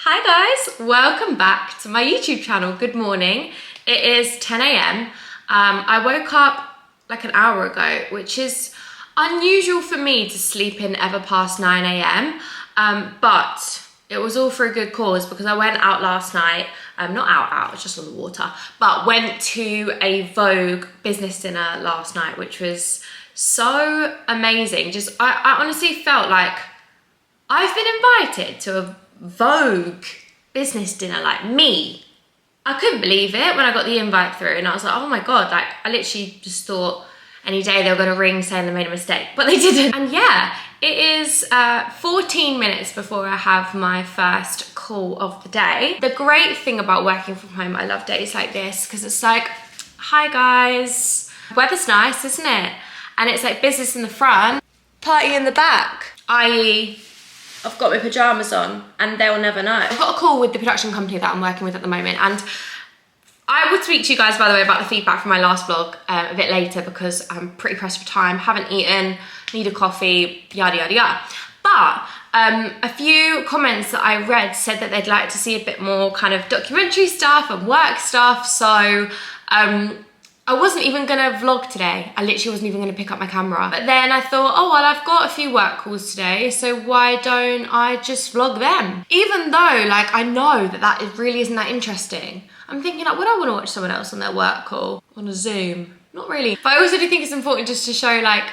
Hi guys, welcome back to my YouTube channel. Good morning. It is 10 a.m. I woke up like an hour ago, which is unusual for me to sleep in ever past 9 a.m. But it was all for a good cause because I went out last night, not out, it's just on the water, but went to a Vogue business dinner last night, which was so amazing. I honestly felt like I've been invited to a Vogue business dinner, like me. I couldn't believe it when I got the invite through and I was like, oh my God, like I literally just thought any day they were gonna ring saying they made a mistake, but they didn't. And yeah, it is 14 minutes before I have my first call of the day. The great thing about working from home, I love days like this because it's like, hi guys, weather's nice, isn't it? And it's like business in the front, party in the back, i.e. I've got my pajamas on and they'll never know. I've got a call with the production company that I'm working with at the moment, and I would speak to you guys, by the way, about the feedback from my last vlog a bit later because I'm pretty pressed for time, haven't eaten, need a coffee, yada, yada, yada. But a few comments that I read said that they'd like to see a bit more kind of documentary stuff and work stuff. So I wasn't even gonna vlog today. I literally wasn't even gonna pick up my camera. But then I thought, oh, well, I've got a few work calls today, so why don't I just vlog them? Even though, like, I know that really isn't that interesting. I'm thinking, like, would I wanna watch someone else on their work call on a Zoom? Not really. But I also do think it's important just to show, like,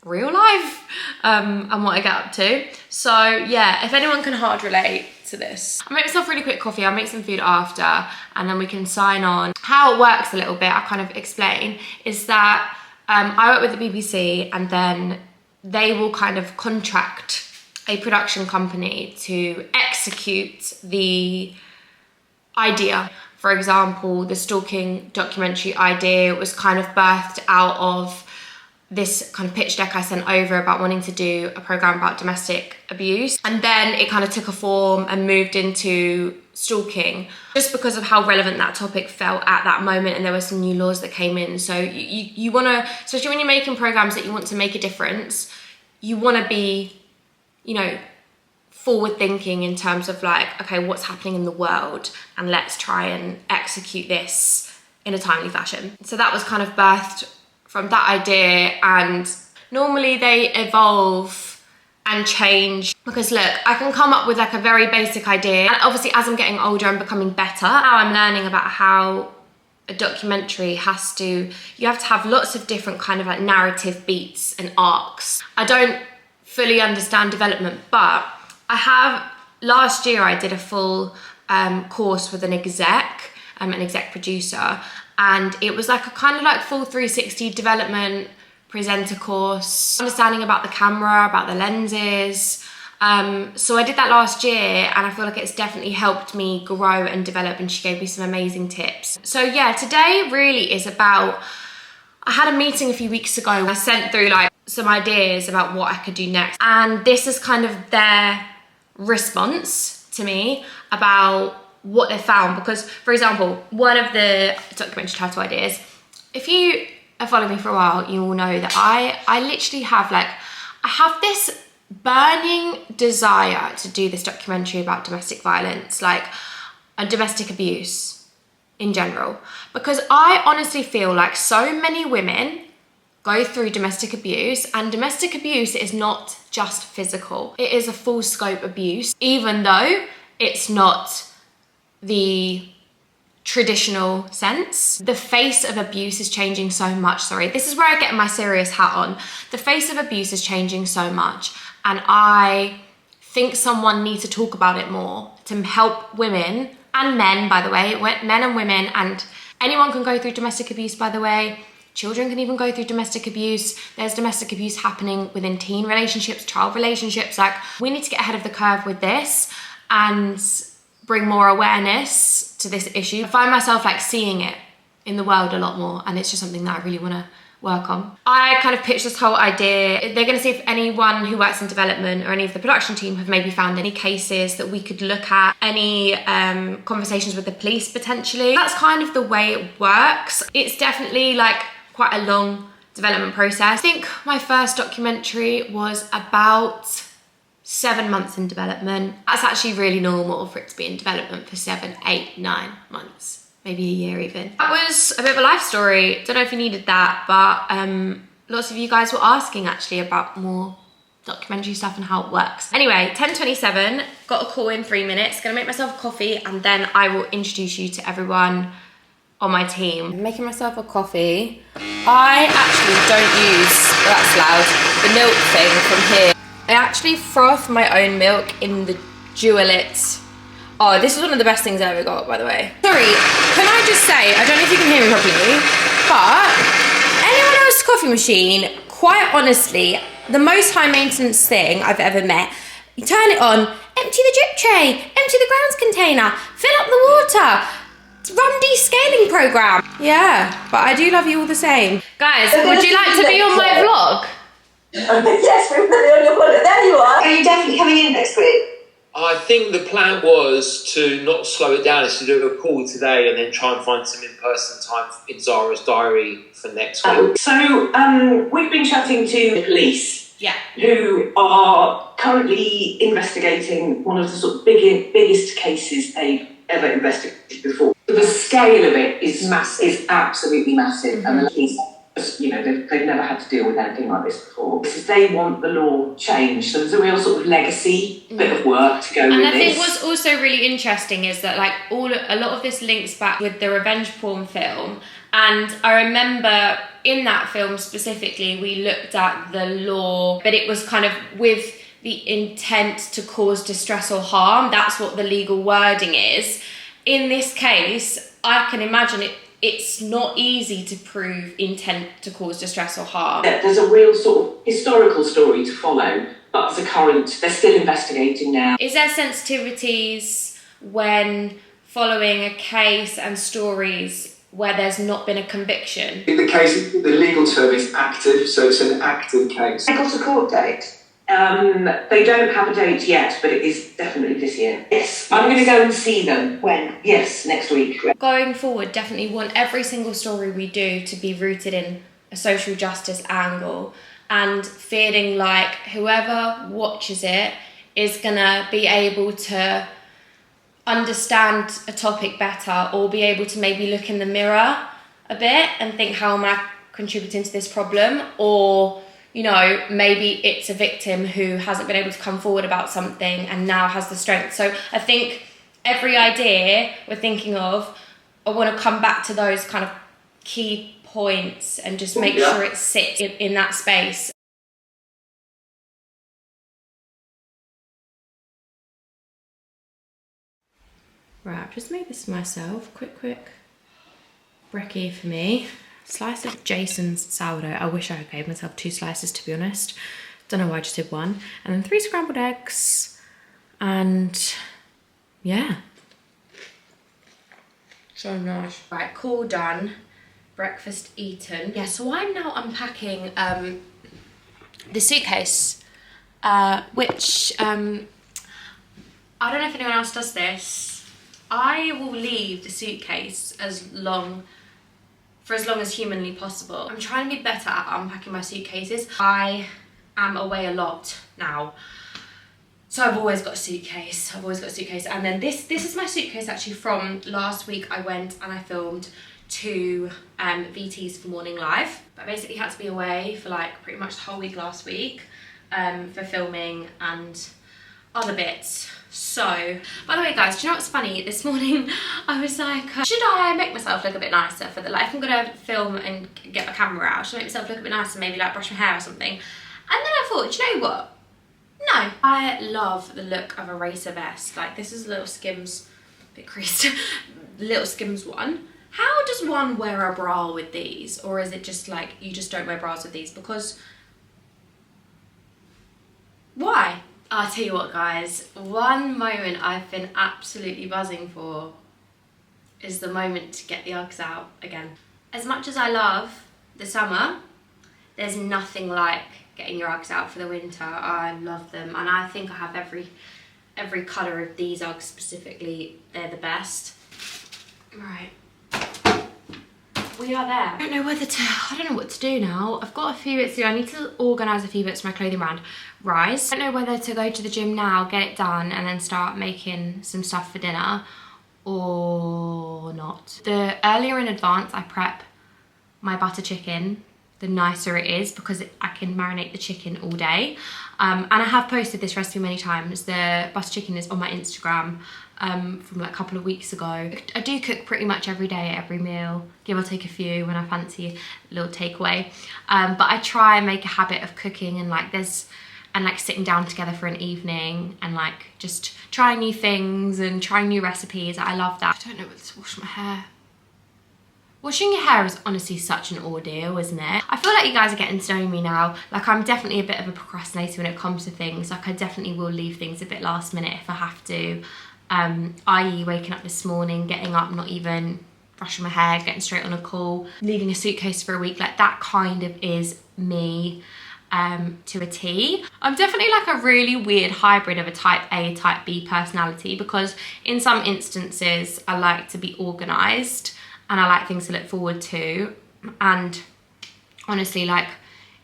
real life and what I get up to. So yeah, if anyone can hard relate to this. I'll make myself a really quick coffee, I'll make some food after, and then we can sign on. How it works a little bit, I kind of explain, is that I work with the BBC and then they will kind of contract a production company to execute the idea. For example, the stalking documentary idea was kind of birthed out of this kind of pitch deck I sent over about wanting to do a program about domestic abuse. And then it kind of took a form and moved into stalking just because of how relevant that topic felt at that moment, and there were some new laws that came in. So you wanna, especially when you're making programs that you want to make a difference, you wanna be, you know, forward thinking in terms of like, okay, what's happening in the world and let's try and execute this in a timely fashion. So that was kind of birthed from that idea, and normally they evolve and change because look, I can come up with like a very basic idea, and obviously as I'm getting older I'm becoming better. Now I'm learning about how a documentary you have to have lots of different kind of like narrative beats and arcs. I don't fully understand development, but last year I did a full course with an exec producer, and it was like a kind of like full 360 development presenter course, understanding about the camera, about the lenses. So I did that last year and I feel like it's definitely helped me grow and develop, and she gave me some amazing tips. So yeah, today really is about, I had a meeting a few weeks ago. I sent through like some ideas about what I could do next, and this is kind of their response to me about what they found. Because, for example, one of the documentary title ideas, if you have followed me for a while, you will know that I literally have like, I have this burning desire to do this documentary about domestic violence, like, and domestic abuse in general, because I honestly feel like so many women go through domestic abuse, and domestic abuse is not just physical. It is a full scope abuse, even though it's not the traditional sense. The face of abuse is changing so much. Sorry, this is where I get my serious hat on. The face of abuse is changing so much, and I think someone needs to talk about it more to help women and men, by the way, men and women, and anyone can go through domestic abuse, by the way. Children can even go through domestic abuse. There's domestic abuse happening within teen relationships, child relationships. Like, we need to get ahead of the curve with this and bring more awareness to this issue. I find myself like seeing it in the world a lot more, and it's just something that I really want to work on. I kind of pitched this whole idea. They're going to see if anyone who works in development or any of the production team have maybe found any cases that we could look at, any conversations with the police potentially. That's kind of the way it works. It's definitely like quite a long development process. I think my first documentary was about 7 months in development. That's actually really normal for it to be in development for 7, 8, 9 months, maybe a year even. That was a bit of a life story. Don't know if you needed that, but lots of you guys were asking actually about more documentary stuff and how it works. Anyway, 10:27, got a call in 3 minutes, gonna make myself a coffee and then I will introduce you to everyone on my team. I'm making myself a coffee. I actually don't use, that's loud, the milk thing from here. I actually froth my own milk in the Dualit. Oh, this is one of the best things I ever got, by the way. Sorry, can I just say, I don't know if you can hear me properly, but anyone else's coffee machine, quite honestly, the most high maintenance thing I've ever met. You turn it on, empty the drip tray, empty the grounds container, fill up the water, run descaling program. Yeah, but I do love you all the same. Guys, would you like to be on my vlog? Yes, we're really on your vlog. There you are. Are you definitely coming in next week? I think the plan was to not slow it down, is to do a call today and then try and find some in-person time in Zara's diary for next week. So we've been chatting to the police, who are currently investigating one of the sort of biggest cases they've ever investigated before. The scale of it is massive, is absolutely massive, and the police, you know, they've never had to deal with anything like this before. They want the law changed, so there's a real sort of legacy bit of work to go with this. And I think what's also really interesting is that like a lot of this links back with the revenge porn film, and I remember in that film specifically we looked at the law, but it was kind of with the intent to cause distress or harm. That's what the legal wording is. In this case, I can imagine it's not easy to prove intent to cause distress or harm. There's a real sort of historical story to follow, but they're still investigating now. Is there sensitivities when following a case and stories where there's not been a conviction? In the case, the legal term is active, so it's an active case. They got a court date? They don't have a date yet, but it is definitely this year. Yes. I'm going to go and see them. When? Yes, next week. Going forward, definitely want every single story we do to be rooted in a social justice angle, and feeling like whoever watches it is going to be able to understand a topic better, or be able to maybe look in the mirror a bit and think, how am I contributing to this problem? Or, you know, maybe it's a victim who hasn't been able to come forward about something and now has the strength. So I think every idea we're thinking of, I want to come back to those kind of key points and just make sure it sits in that space. Right, I've just made this myself. Quick brekkie for me. Slice of Jason's sourdough. I wish I gave myself 2 slices, to be honest. Don't know why I just did 1. And then 3 scrambled eggs. And yeah. So nice. Right, call done. Breakfast eaten. Yeah, so I'm now unpacking the suitcase, which I don't know if anyone else does this. I will leave the suitcase for as long as humanly possible. I'm trying to be better at unpacking my suitcases. I am away a lot now, so I've always got a suitcase. And then this is my suitcase actually from last week. I went and I filmed 2 VTs for Morning Live, but I basically had to be away for like pretty much the whole week last week for filming and other bits. So, by the way guys, do you know what's funny? This morning I was like, should I make myself look a bit nicer for the, like, if I'm gonna film and get my camera out, should I make myself look a bit nicer, maybe like brush my hair or something? And then I thought, do you know what? No. I love the look of a racer vest. Like, this is a little Skims, a bit creased, little Skims one. How does one wear a bra with these? Or is it just like, you just don't wear bras with these? Because, why? I'll tell you what guys, one moment I've been absolutely buzzing for is the moment to get the Uggs out again. As much as I love the summer, there's nothing like getting your Uggs out for the winter. I love them, and I think I have every colour of these Uggs specifically. They're the best. Right. we are there. I don't know what to do now. I've got a few bits to do. I need to organise a few bits for my clothing brand, Rise. I don't know whether to go to the gym now, get it done, and then start making some stuff for dinner or not. The earlier in advance I prep my butter chicken, the nicer it is, because I can marinate the chicken all day. And I have posted this recipe many times. The butter chicken is on my Instagram from like a couple of weeks ago. I do cook pretty much every day, every meal, give or take a few when I fancy a little takeaway. But I try and make a habit of cooking and like sitting down together for an evening and like just trying new things and trying new recipes. I love that. I don't know whether to wash my hair. Washing your hair is honestly such an ordeal, isn't it? I feel like you guys are getting to know me now. Like, I'm definitely a bit of a procrastinator when it comes to things. Like, I definitely will leave things a bit last minute if I have to. I.e. waking up this morning, getting up, not even brushing my hair, getting straight on a call, leaving a suitcase for a week. Like, that kind of is me to a T. I'm definitely like a really weird hybrid of a type A, type B personality, because in some instances I like to be organised and I like things to look forward to. And honestly, like,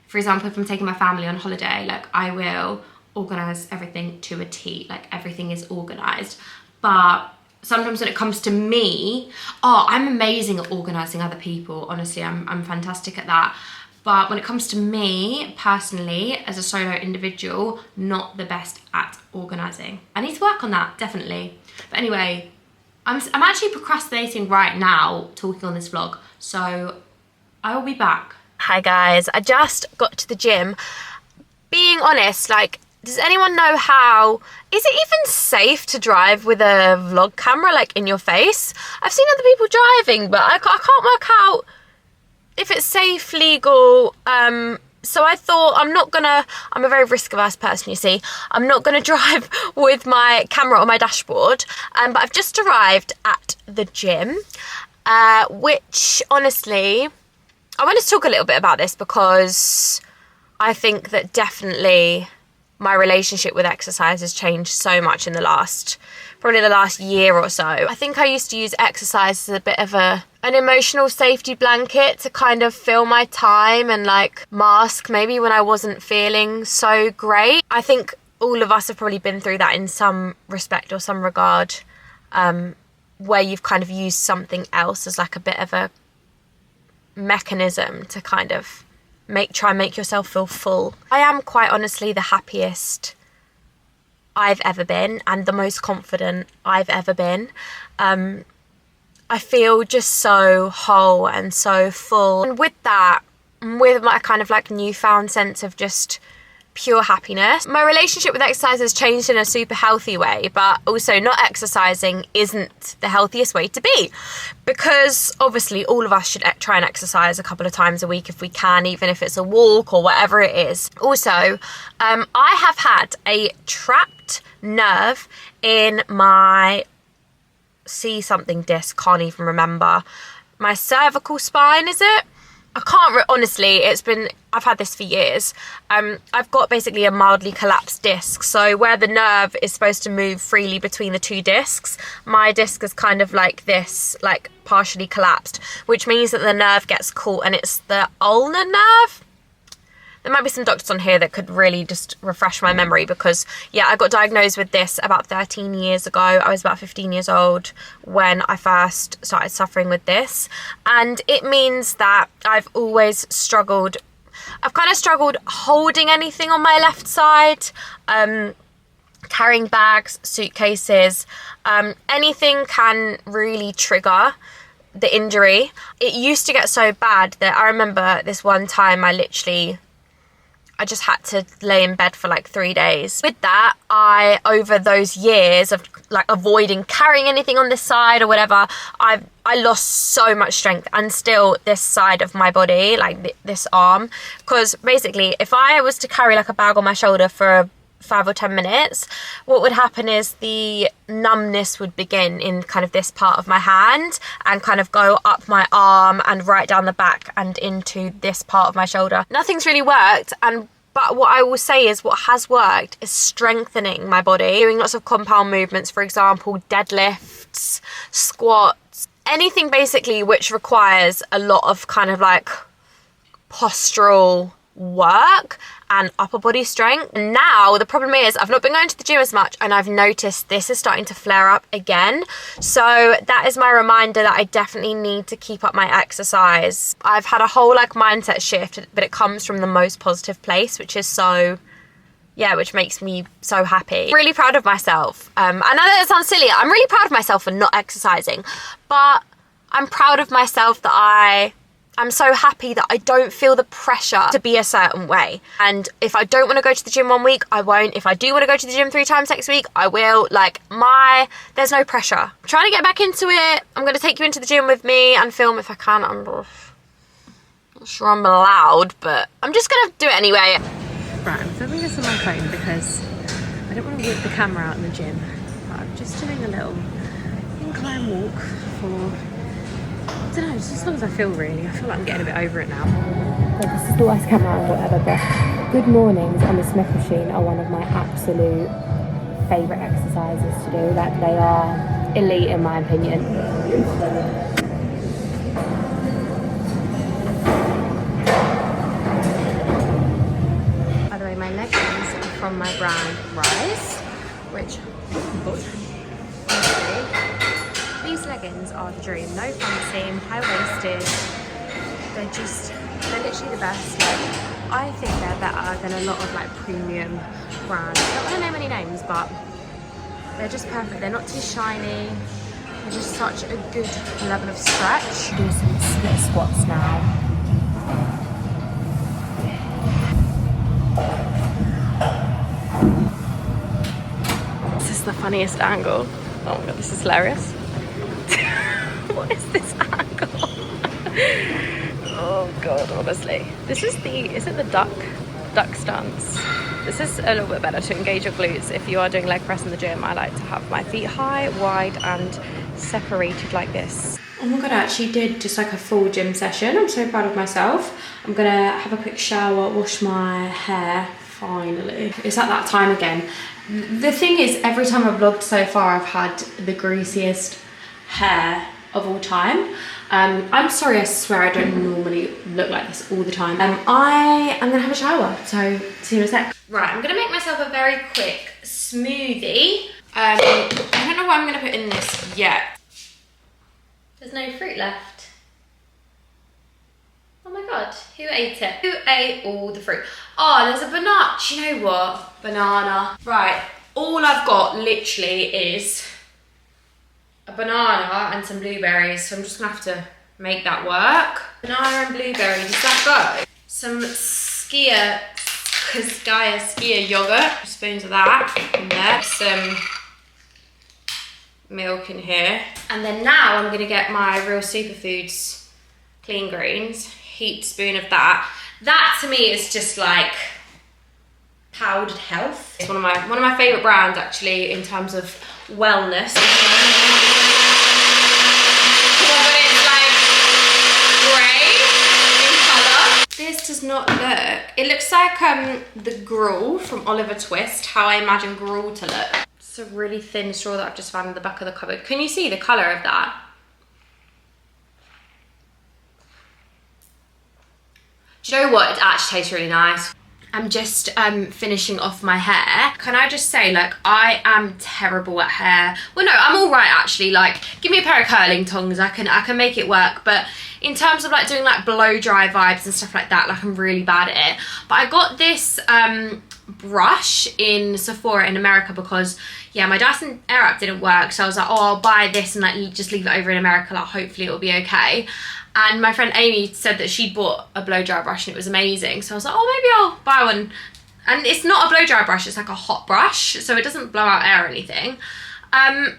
for example, if I'm taking my family on holiday, like, I will organise everything to a T. Like, everything is organised. But sometimes when it comes to me, I'm amazing at organising other people. Honestly, I'm fantastic at that. But when it comes to me, personally, as a solo individual, not the best at organising. I need to work on that, definitely. But anyway, I'm actually procrastinating right now talking on this vlog, so I will be back. Hi guys, I just got to the gym. Being honest, like, does anyone know is it even safe to drive with a vlog camera like in your face? I've seen other people driving, but I can't work out if it's safe, legal. So I thought I'm a very risk-averse person, you see. I'm not gonna drive with my camera on my dashboard. But I've just arrived at the gym, which honestly, I want to talk a little bit about this because I think that definitely my relationship with exercise has changed so much in probably the last year or so. I think I used to use exercise as a bit of an emotional safety blanket to kind of fill my time and like mask maybe when I wasn't feeling so great. I think all of us have probably been through that in some respect or some regard, where you've kind of used something else as like a bit of a mechanism to kind of try and make yourself feel full. I am quite honestly the happiest I've ever been and the most confident I've ever been. I feel just so whole and so full. And with that, with my kind of like newfound sense of just pure happiness, my relationship with exercise has changed in a super healthy way, but also not exercising isn't the healthiest way to be, because obviously all of us should try and exercise a couple of times a week if we can, even if it's a walk or whatever it is. Also, I have had a trapped nerve in my something disc, can't even remember, my cervical spine, is it? I can't honestly, I've had this for years. I've got basically a mildly collapsed disc. So where the nerve is supposed to move freely between the two discs, my disc is kind of like this, like partially collapsed, which means that the nerve gets caught, and it's the ulnar nerve. There might be some doctors on here that could really just refresh my memory, because yeah, I got diagnosed with this about 13 years ago. I was about 15 years old when I first started suffering with this. And it means that I've always struggled. I've kind of struggled holding anything on my left side, carrying bags, suitcases, anything can really trigger the injury. It used to get so bad that I remember this one time I just had to lay in bed for like 3 days. With that, over those years of like avoiding carrying anything on this side or whatever, I lost so much strength, and still this side of my body, like this arm, because basically if I was to carry like a bag on my shoulder for 5 or 10 minutes, what would happen is the numbness would begin in kind of this part of my hand and kind of go up my arm and right down the back and into this part of my shoulder. Nothing's really worked, but what I will say is what has worked is strengthening my body, doing lots of compound movements, for example, deadlifts, squats, anything basically which requires a lot of kind of like postural work and upper body strength. Now the problem is I've not been going to the gym as much, and I've noticed this is starting to flare up again. So that is my reminder that I definitely need to keep up my exercise. I've had a whole like mindset shift, but it comes from the most positive place, which is which makes me so happy. Really proud of myself. I know that it sounds silly. I'm really proud of myself for not exercising, but I'm proud of myself that I'm so happy that I don't feel the pressure to be a certain way. And if I don't want to go to the gym one week, I won't. If I do want to go to the gym 3 times next week, I will. Like, there's no pressure. I'm trying to get back into it. I'm going to take you into the gym with me and film if I can. I'm not sure I'm allowed, but I'm just going to do it anyway. Right, I'm filming this on my phone because I don't want to whip the camera out in the gym. But I'm just doing a little incline walk for, I don't know, just as long as I feel really. I feel like I'm getting a bit over it now. But this is the worst camera or whatever, but good mornings on the Smith machine are one of my absolute favourite exercises to do. Like, they are elite in my opinion. By the way, my leggings are from my brand Rise, which, these leggings are the dream. No front seam, high-waisted. They're literally the best. Like, I think they're better than a lot of like premium brands. I don't want to name any names, but they're just perfect. They're not too shiny. They're just such a good level of stretch. Do some split squats now. This is the funniest angle. Oh my god, this is hilarious. What is this angle? Oh god, honestly. This is is it the duck stance? This is a little bit better to engage your glutes. If you are doing leg press in the gym, I like to have my feet high, wide and separated like this. Oh my god, I actually did just like a full gym session. I'm so proud of myself. I'm gonna have a quick shower, wash my hair, finally. It's at that time again. The thing is, every time I've vlogged so far, I've had the greasiest hair of all time. I'm sorry, I swear I don't normally look like this all the time. I am gonna have a shower, so see you in a sec. Right, I'm gonna make myself a very quick smoothie. I don't know what I'm gonna put in this yet. There's no fruit left. Oh my god, who ate it? Who ate all the fruit? Oh, there's a banana. Do you know what? Banana. Right, all I've got literally is a banana and some blueberries, so I'm just gonna have to make that work. Banana and blueberry, does that go? Some Skia yogurt, spoons of that in there, some milk in here. And then now I'm gonna get my Real Superfoods clean greens, heaped spoon of that. That to me is just like powdered health. It's one of my favourite brands actually in terms of wellness. This does not look, it looks like the gruel from Oliver Twist, how I imagine gruel to look. It's a really thin straw that I've just found in the back of the cupboard. Can you see the colour of that? Do you know what? It actually tastes really nice. I'm just finishing off my hair. Can I just say, like, I am terrible at hair. Well, no, I'm all right actually. Like, give me a pair of curling tongs, I can make it work. But in terms of like doing like blow dry vibes and stuff like that, like I'm really bad at it. But I got this brush in Sephora in America because yeah, my Dyson Airwrap didn't work. So I was like, oh, I'll buy this and like just leave it over in America. Like hopefully it'll be okay. And my friend Amy said that she'd bought a blow dry brush and it was amazing. So I was like, oh, maybe I'll buy one. And it's not a blow dry brush, it's like a hot brush. So it doesn't blow out air or anything.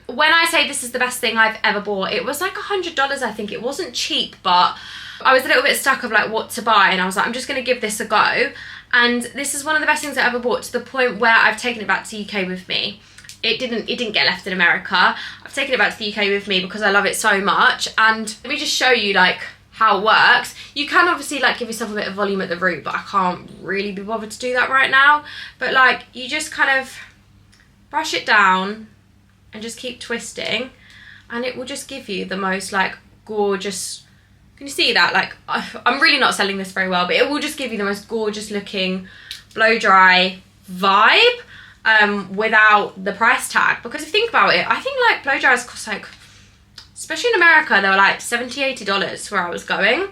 When I say this is the best thing I've ever bought, it was like $100, I think. It wasn't cheap, but I was a little bit stuck of like what to buy. And I was like, I'm just gonna give this a go. And this is one of the best things I ever bought, to the point where I've taken it back to the UK with me. It didn't get left in America. I've taken it back to the UK with me because I love it so much. And let me just show you like how it works. You can obviously like give yourself a bit of volume at the root, but I can't really be bothered to do that right now. But like you just kind of brush it down and just keep twisting, and it will just give you the most like gorgeous, can you see that? Like, I'm really not selling this very well, but it will just give you the most gorgeous looking blow dry vibe without the price tag. Because if you think about it, I think like blow dryers cost like, especially in America, they were like $70-80 where I was going.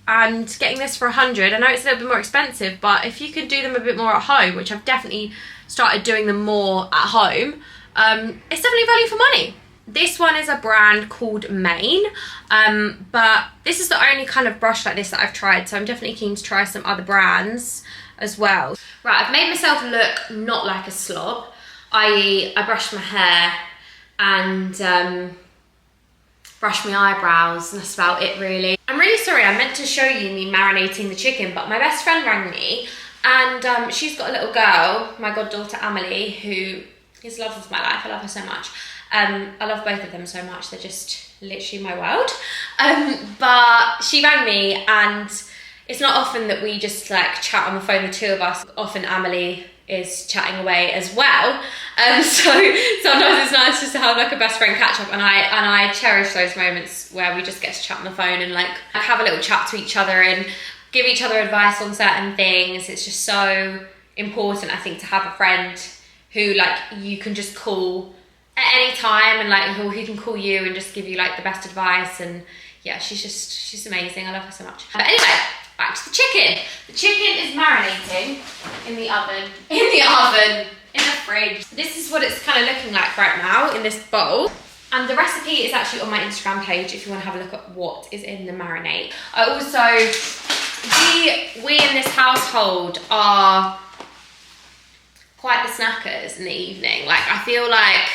And getting this for $100, I know it's a little bit more expensive, but if you can do them a bit more at home, which I've definitely started doing them more at home, it's definitely value for money. This one is a brand called Maine, but this is the only kind of brush like this that I've tried, so I'm definitely keen to try some other brands as well. Right, I've made myself look not like a slob, i.e. I brushed my hair and brush my eyebrows, and that's about it really. I'm really sorry, I meant to show you me marinating the chicken, but my best friend rang me, and she's got a little girl, my goddaughter Amelie, who is love of my life. I love her so much. I love both of them so much, they're just literally my world. But she rang me, and it's not often that we just like chat on the phone, the two of us. Often Amelie is chatting away as well, so sometimes it's nice just to have like a best friend catch up, and I cherish those moments where we just get to chat on the phone and like have a little chat to each other and give each other advice on certain things. It's just so important, I think, to have a friend who like you can just call at any time, and like who can call you and just give you like the best advice. And yeah, she's amazing. I love her so much. But anyway, back to the chicken. The chicken is marinating in the oven, in the fridge. This is what it's kind of looking like right now in this bowl. And the recipe is actually on my Instagram page if you want to have a look at what is in the marinade. I also, we in this household are quite the snackers in the evening. Like, I feel like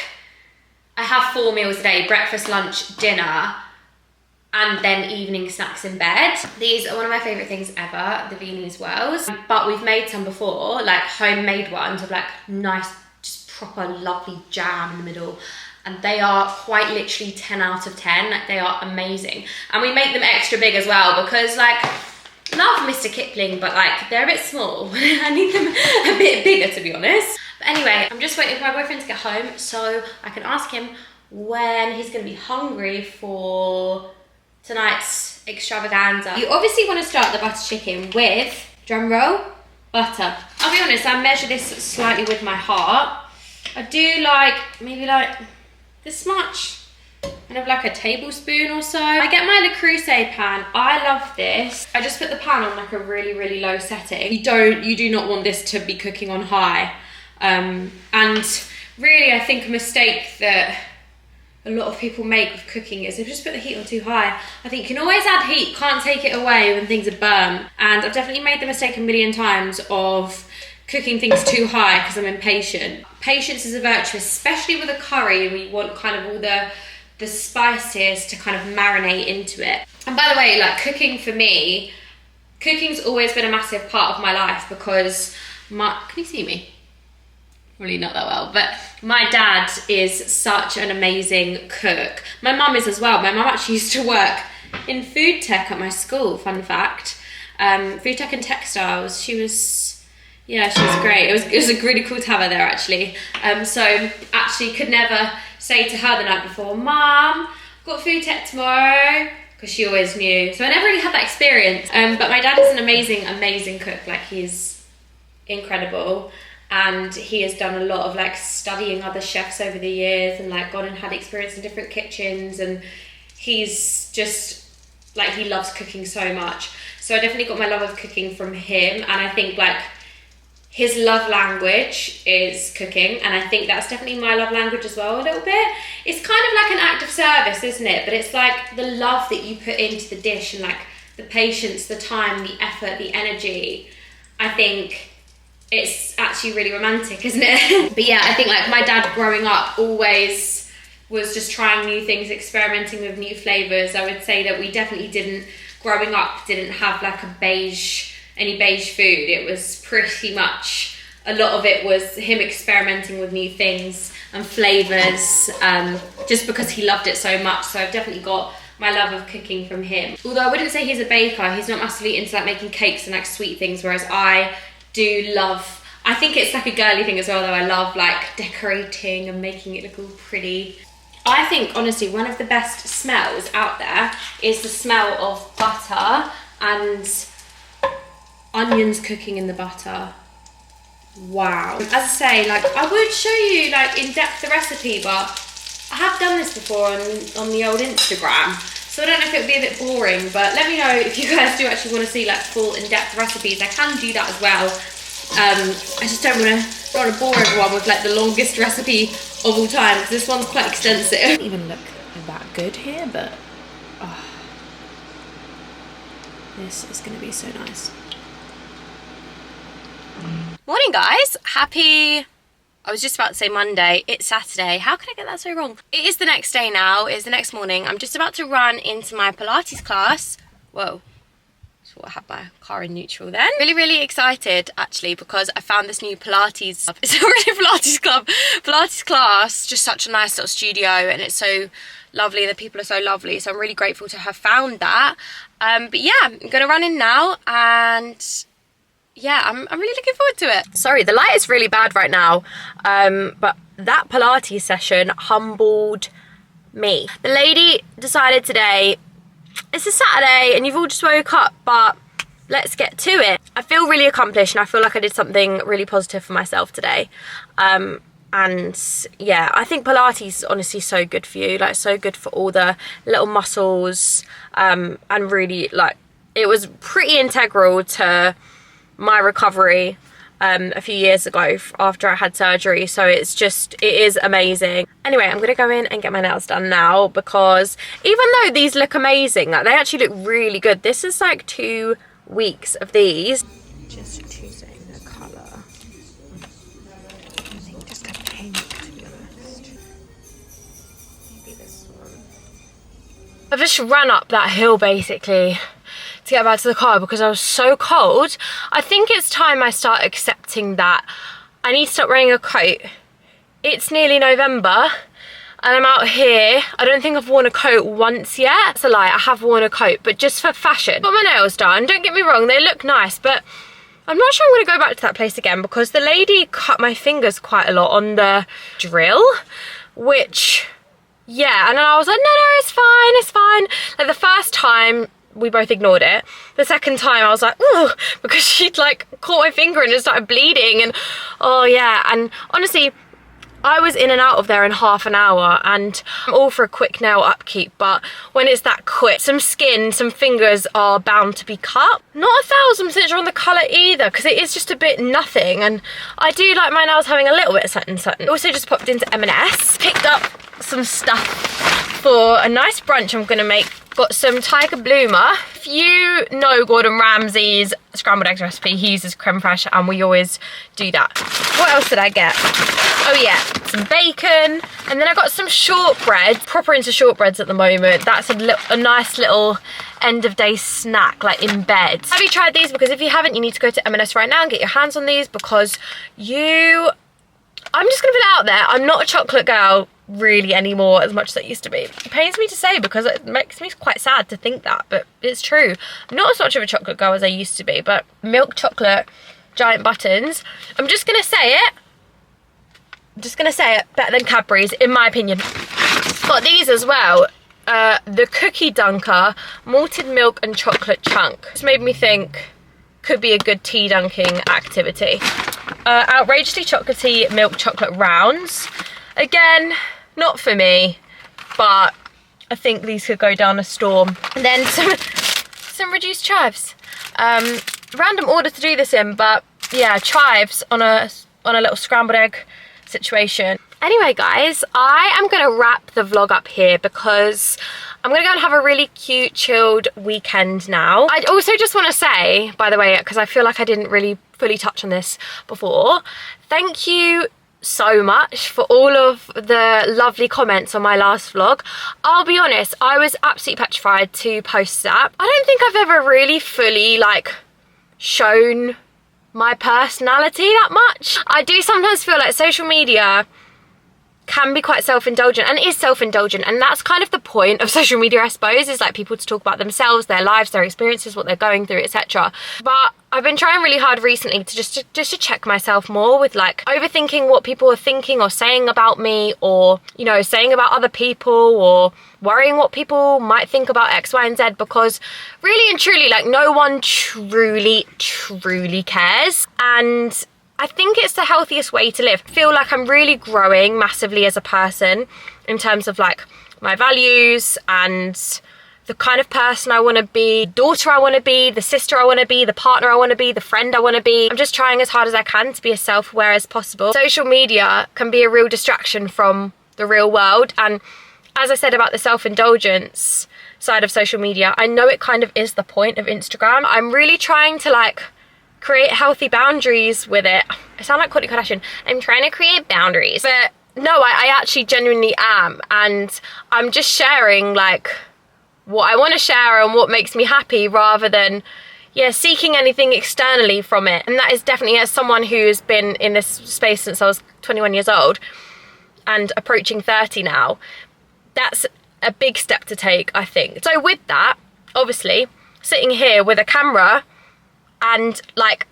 I have 4 meals a day: breakfast, lunch, dinner, and then evening snacks in bed. These are one of my favourite things ever, the Viennese Whirls. But we've made some before, like homemade ones with like nice, just proper lovely jam in the middle. And they are quite literally 10 out of 10, like they are amazing. And we make them extra big as well because like, love Mr. Kipling, but like they're a bit small. I need them a bit bigger, to be honest. But anyway, I'm just waiting for my boyfriend to get home so I can ask him when he's gonna be hungry for tonight's extravaganza. You obviously want to start the butter chicken with, drum roll, butter. I'll be honest, I measure this slightly with my heart. I do like, maybe like this much, kind of like a tablespoon or so. I get my Le Creuset pan. I love this. I just put the pan on like a really, really low setting. You do not want this to be cooking on high. And really, I think a mistake that a lot of people make with cooking is they just put the heat on too high. I think you can always add heat, can't take it away when things are burnt. And I've definitely made the mistake a million times of cooking things too high because I'm impatient. Patience is a virtue, especially with a curry, and we want kind of all the spices to kind of marinate into it. And by the way, like cooking for me, cooking's always been a massive part of my life because can you see me? Really not that well, but my dad is such an amazing cook. My mum is as well. My mum actually used to work in food tech at my school, fun fact. Food tech and textiles. She was great. It was really cool to have her there actually. So actually could never say to her the night before, Mum, got food tech tomorrow, because she always knew. So I never really had that experience. But my dad is an amazing, amazing cook. Like he's incredible. And he has done a lot of like studying other chefs over the years and like gone and had experience in different kitchens, and he's just like, he loves cooking so much. So I definitely got my love of cooking from him, and I think like his love language is cooking, and I think that's definitely my love language as well a little bit. It's kind of like an act of service, isn't it? But it's like the love that you put into the dish and like the patience, the time, the effort, the energy. I think it's actually really romantic, isn't it? But yeah, I think like my dad growing up always was just trying new things, experimenting with new flavours. I would say that we definitely didn't have like any beige food. It was pretty much, a lot of it was him experimenting with new things and flavours, just because he loved it so much. So I've definitely got my love of cooking from him. Although I wouldn't say he's a baker, he's not massively into like making cakes and like sweet things, whereas I do love, I think it's like a girly thing as well though, I love like decorating and making it look all pretty. I think, honestly, one of the best smells out there is the smell of butter and onions cooking in the butter. Wow. As I say, like, I would show you, like, in depth the recipe, but I have done this before on the old Instagram, so I don't know if it would be a bit boring, but let me know if you guys do actually want to see, like, full in-depth recipes. I can do that as well. I just don't want to bore everyone with, like, the longest recipe of all time, because this one's quite extensive. It doesn't even look that good here, but oh, this is going to be so nice. Morning, guys. Happy... I was just about to say Monday. It's Saturday. How could I get that so wrong? It is the next day now. It's the next morning. I'm just about to run into my Pilates class. Whoa. I had my car in neutral then. Really excited actually, because I found this new Pilates club. It's already a Pilates club. Pilates class, just such a nice little studio, and it's so lovely. The people are so lovely, so I'm really grateful to have found that. But yeah, I'm gonna run in now, and yeah, I'm really looking forward to it. Sorry, the light is really bad right now, but that Pilates session humbled me. The lady decided today, it's a Saturday and you've all just woke up, but let's get to it. I feel really accomplished, and I feel like I did something really positive for myself today. And yeah, I think Pilates is honestly so good for you, like so good for all the little muscles, and really, like, it was pretty integral to my recovery a few years ago after I had surgery, so it is amazing. Anyway, I'm gonna go in and get my nails done now, because even though these look amazing, like, they actually look really good. This is like 2 weeks of these. Just choosing a colour. I think just a pink, to be honest. Maybe this one. I've just run up that hill basically to get back to the car because I was so cold. I think it's time I start accepting that I need to stop wearing a coat. It's nearly November and I'm out here. I don't think I've worn a coat once yet. That's a lie, I have worn a coat, but just for fashion. Got my nails done, don't get me wrong, they look nice, but I'm not sure I'm gonna go back to that place again because the lady cut my fingers quite a lot on the drill, which, yeah, and then I was like, no, it's fine. Like, the first time, we both ignored it. The second time I was like, ooh, because she'd like caught my finger and it started bleeding, and oh yeah. And honestly, I was in and out of there in half an hour, and I'm all for a quick nail upkeep, but when it's that quick, some skin, some fingers are bound to be cut. Not 1000% sure on the colour either, because it is just a bit nothing, and I do like my nails having a little bit of something. Also just popped into M&S, picked up some stuff for a nice brunch I'm gonna make. Got some tiger bloomer. If you know Gordon Ramsay's scrambled eggs recipe, he uses creme fraiche, and we always do that. What else did I get? Oh yeah, some bacon, and then I got some shortbread. Proper into shortbreads at the moment. That's a nice little end of day snack, like in bed. Have you tried these? Because if you haven't, you need to go to M&S right now and get your hands on these, because I'm just gonna put it out there, I'm not a chocolate girl really anymore as much as I used to be. It pains me to say because it makes me quite sad to think that, but it's true. I'm not as much of a chocolate girl as I used to be, but milk chocolate giant buttons, I'm just gonna say it, better than Cadbury's in my opinion. Got these as well, the cookie dunker malted milk and chocolate chunk. This made me think could be a good tea dunking activity. Outrageously chocolatey milk chocolate rounds. Again, not for me, but I think these could go down a storm. And then some reduced chives. Random order to do this in, but yeah, chives on a little scrambled egg situation. Anyway guys, I am gonna wrap the vlog up here because I'm gonna go and have a really cute chilled weekend now. I also just want to say, by the way, because I feel like I didn't really fully touch on this before, thank you so much for all of the lovely comments on my last vlog. I'll be honest, I was absolutely petrified to post that. I don't think I've ever really fully like shown my personality that much. I do sometimes feel like social media can be quite self-indulgent, and is self-indulgent, and that's kind of the point of social media, I suppose, is like people to talk about themselves, their lives, their experiences, what they're going through, etc. But I've been trying really hard recently to just to check myself more with like overthinking what people are thinking or saying about me, or, you know, saying about other people, or worrying what people might think about X, Y, and Z, because really and truly, like, no one truly cares. And I think it's the healthiest way to live. I feel like I'm really growing massively as a person in terms of like my values and the kind of person I want to be, daughter I want to be, the sister I want to be, the partner I want to be, the friend I want to be. I'm just trying as hard as I can to be as self-aware as possible. Social media can be a real distraction from the real world, and as I said about the self-indulgence side of social media, I know it kind of is the point of Instagram. I'm really trying to like create healthy boundaries with it. I sound like Kourtney Kardashian. I'm trying to create boundaries. But no, I actually genuinely am. And I'm just sharing like what I want to share and what makes me happy, rather than, yeah, seeking anything externally from it. And that is definitely, as someone who's been in this space since I was 21 years old and approaching 30 now, that's a big step to take, I think. So with that, obviously, sitting here with a camera and like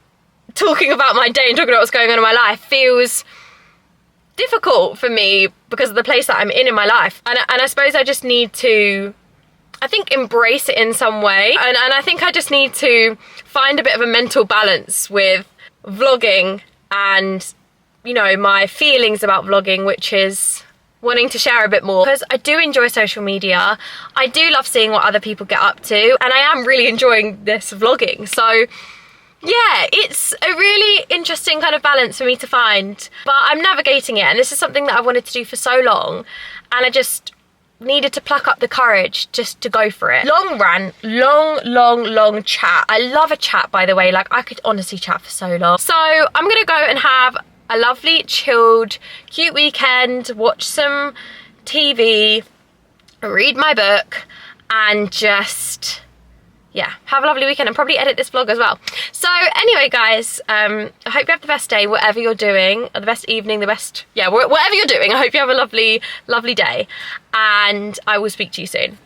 talking about my day and talking about what's going on in my life feels difficult for me because of the place that I'm in my life. And I suppose I just need to, I think, embrace it in some way. And I think I just need to find a bit of a mental balance with vlogging and, you know, my feelings about vlogging, which is wanting to share a bit more, because I do enjoy social media. I do love seeing what other people get up to, and I am really enjoying this vlogging. So yeah, it's a really interesting kind of balance for me to find, but I'm navigating it, and this is something that I wanted to do for so long, and I just needed to pluck up the courage just to go for it. Long rant, long chat. I love a chat, by the way. Like, I could honestly chat for so long. So I'm gonna go and have a lovely, chilled, cute weekend, watch some TV, read my book, and just, yeah, have a lovely weekend, and probably edit this vlog as well. So anyway, guys, I hope you have the best day, whatever you're doing, or the best evening, the best, yeah, whatever you're doing. I hope you have a lovely day, and I will speak to you soon.